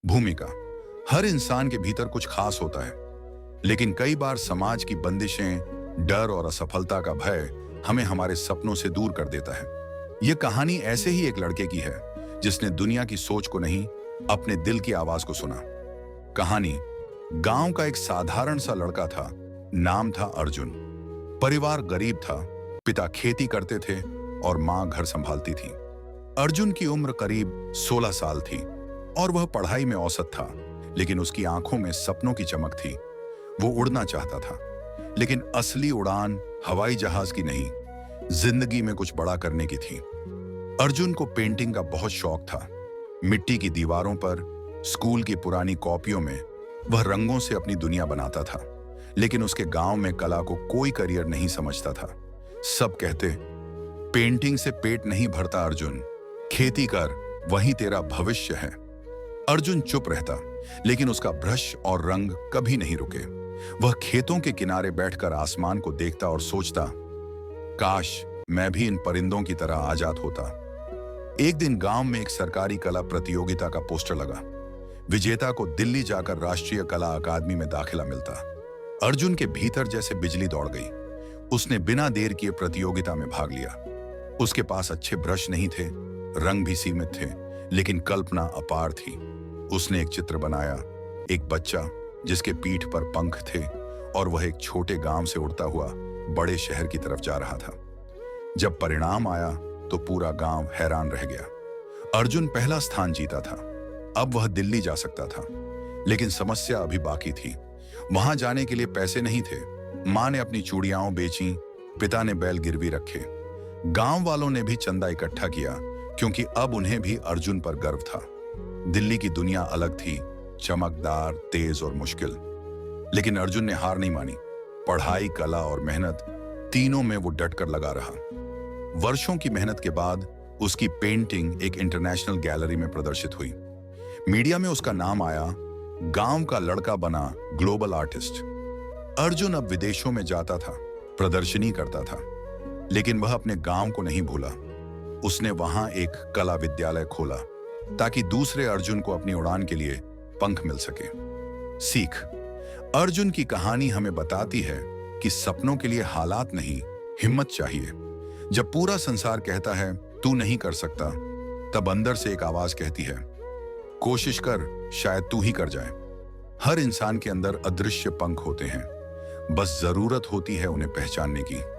भूमिका। हर इंसान के भीतर कुछ खास होता है, लेकिन कई बार समाज की बंदिशें, डर और असफलता का भय हमें हमारे सपनों से दूर कर देता है। यह कहानी ऐसे ही एक लड़के की है जिसने दुनिया की सोच को नहीं, अपने दिल की आवाज को सुना। कहानी गांव का एक साधारण सा लड़का था। नाम था अर्जुन। परिवार गरीब था। पिता खेती करते थे और मां घर संभालती थी। अर्जुन की उम्र करीब 16 साल थी और वह पढ़ाई में औसत था, लेकिन उसकी आंखों में सपनों की चमक थी। वो उड़ना चाहता था, लेकिन असली उड़ान हवाई जहाज की नहीं, जिंदगी में कुछ बड़ा करने की थी। अर्जुन को पेंटिंग का बहुत शौक था। मिट्टी की दीवारों पर, स्कूल की पुरानी कॉपियों में वह रंगों से अपनी दुनिया बनाता था। लेकिन उसके गांव में कला को कोई करियर नहीं समझता था। सब कहते, पेंटिंग से पेट नहीं भरता अर्जुन, खेती कर, वही तेरा भविष्य है। अर्जुन चुप रहता, लेकिन उसका ब्रश और रंग कभी नहीं रुके। वह खेतों के किनारे बैठकर आसमान को देखता और सोचता, काश मैं भी इन परिंदों की तरह आजाद होता। एक दिन गांव में एक सरकारी कला प्रतियोगिता का पोस्टर लगा। विजेता को दिल्ली जाकर राष्ट्रीय कला अकादमी में दाखिला मिलता। अर्जुन के भीतर जैसे बिजली दौड़ गई। उसने बिना देर किए प्रतियोगिता में भाग लिया। उसके पास अच्छे ब्रश नहीं थे, रंग भी सीमित थे, लेकिन कल्पना अपार थी। उसने एक चित्र बनाया, एक बच्चा जिसके पीठ पर पंख थे और वह एक छोटे गांव से उड़ता हुआ बड़े शहर की तरफ जा रहा था। जब परिणाम आया तो पूरा गांव हैरान रह गया। अर्जुन पहला स्थान जीता था। अब वह दिल्ली जा सकता था, लेकिन समस्या अभी बाकी थी। वहां जाने के लिए पैसे नहीं थे। मां ने अपनी चूड़ियां बेची, पिता ने बैल गिरवी रखे। गांव वालों ने भी चंदा इकट्ठा किया, क्योंकि अब उन्हें भी अर्जुन पर गर्व था। दिल्ली की दुनिया अलग थी, चमकदार, तेज और मुश्किल। लेकिन अर्जुन ने हार नहीं मानी। पढ़ाई, कला और मेहनत, तीनों में वो डटकर लगा रहा। वर्षों की मेहनत के बाद उसकी पेंटिंग एक इंटरनेशनल गैलरी में प्रदर्शित हुई। मीडिया में उसका नाम आया। गांव का लड़का बना ग्लोबल आर्टिस्ट। अर्जुन अब विदेशों में जाता था, प्रदर्शनी करता था, लेकिन वह अपने गांव को नहीं भूला। उसने वहां एक कला विद्यालय खोला, ताकि दूसरे अर्जुन को अपनी उड़ान के लिए पंख मिल सके। सीख। अर्जुन की कहानी हमें बताती है कि सपनों के लिए हालात नहीं, हिम्मत चाहिए। जब पूरा संसार कहता है तू नहीं कर सकता, तब अंदर से एक आवाज कहती है, कोशिश कर, शायद तू ही कर जाए। हर इंसान के अंदर अदृश्य पंख होते हैं, बस जरूरत होती है उन्हें पहचानने की।